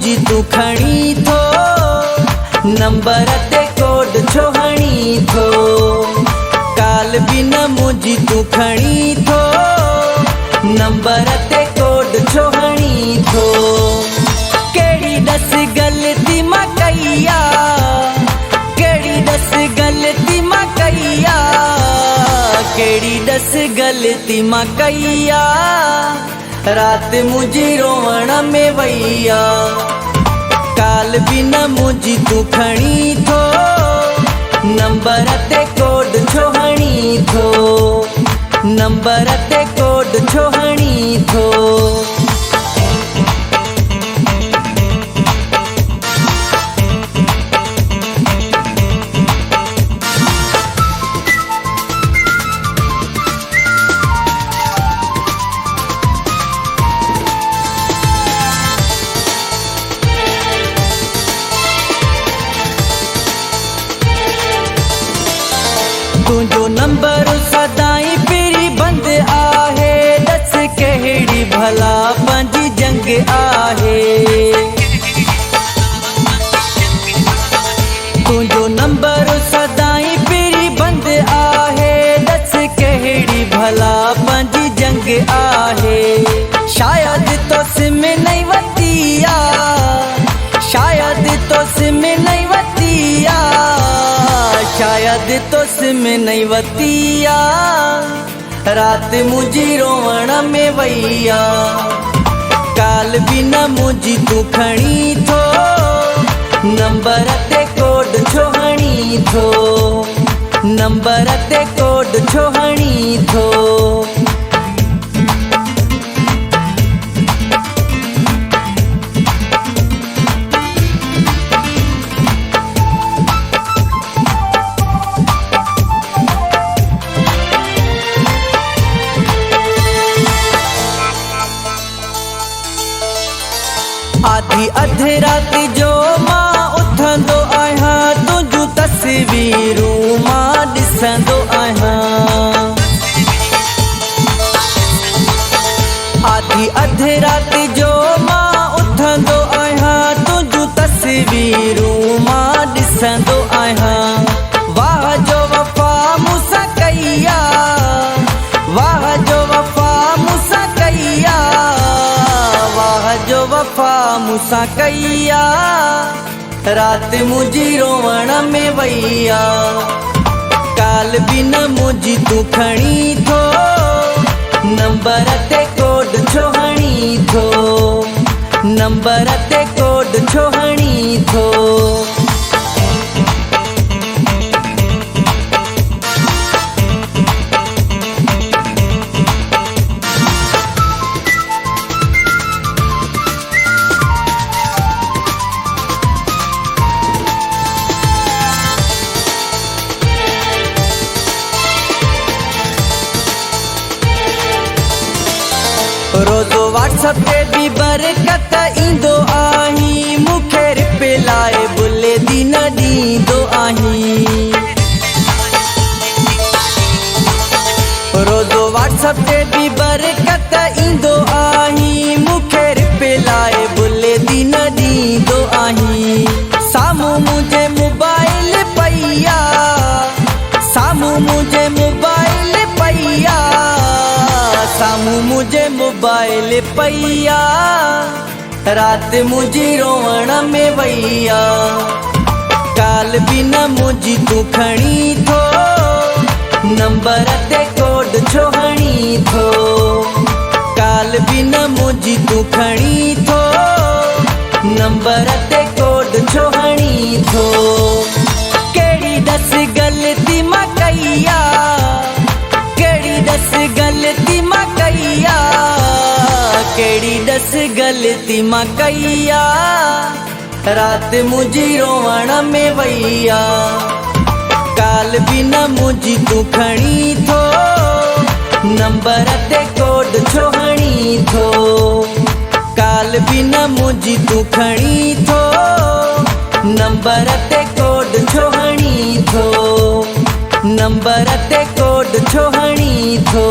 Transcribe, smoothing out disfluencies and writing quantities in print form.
मुझी तू खणी थो, नंबर ते कोड छो हणी थो। काल भी न मुझी तू खणी थो, नंबर ते कोड छो हणी थो। केड़ी दस गलती मां कईया, केड़ी दस गलती मां कईया, केड़ी दस गलती मां कईया, रात मुझी रोवण में वैया। काल भी न मुझी तू खणी थो, नंबर ते कोड छो हणी थो, नंबर ते कोड छो हणी थो। तुझो नंबर सदाई पेरी बंद आहे, दस कहिड़ी भला पंजी जंग आहे। तुझो नंबर सदाई पेरी बंद आहे, दस कहिड़ी भला पंजी जंग आहे। शायद तो सिम नहीं वतिया, शायद तो सिम नहीं वतिया, शायद तो सिम नहीं वतिया, रात मुझी रोवण में वैया। काल भी न मुझी तू खणी थो, नंबर ते कोड छो हणी थो, नंबर ते कोड छो हणी थो। आधी अधे रात जो मां उथंदो आहियां, तुझू तस्वीरूं मां ॾिसंदो आहियां। आधी अधे रात जो मां उथंदो आहियां, तुझू तस्वीरूं मां ॾिसंदो आहियां। वाह जो वफ़ा मूंसां कईया, वाह जो वफ़ा मूंसां कईया, वाह जो वफ़ा मूंसां कईया, रात मुझी रोवण में वैया। काल भी न मुझी तू खणी थो, नंबर ते कोड छो हणी थो, नंबर ते कोड छो हणी थो। रोज़ो व्हाट्सएप ते भी बरकत ईंदो आहीं, मूंखे रिप्लाई बुले दी न ॾींदो आहीं। रोज़ो व्हाट्सएप ते भी बरकत ईंदो आहीं, मूंखे रिप्लाई बुले दी न ॾींदो आहीं। साम्हूं मुंहिंजे मोबाइल पईया, साम्हूं मुंहिंजे मोबाइल पईया, साम्हूं मुझे मोबाइल पईया, रात मुझी रोवण में वैया। काल भी न मुझी तू खणी थो, नंबर ते कोड छो हणी थो। काल भी न मुझी तू खणी थो, नंबर ते कोड छो हणी थो। केड़ी दस गलती मां कईया, केड़ी दस गलती मां कईया, केड़ी दस गलती मां कईया, रात मुझी रोवण में वैया। काल भी न मुझी तू खणी थो, नंबर ते कोड छो हणी थो। काल भी न मुझी तू खणी थो, नंबर ते कोड छो हणी थो, नंबर ते कोड छो हणी थो।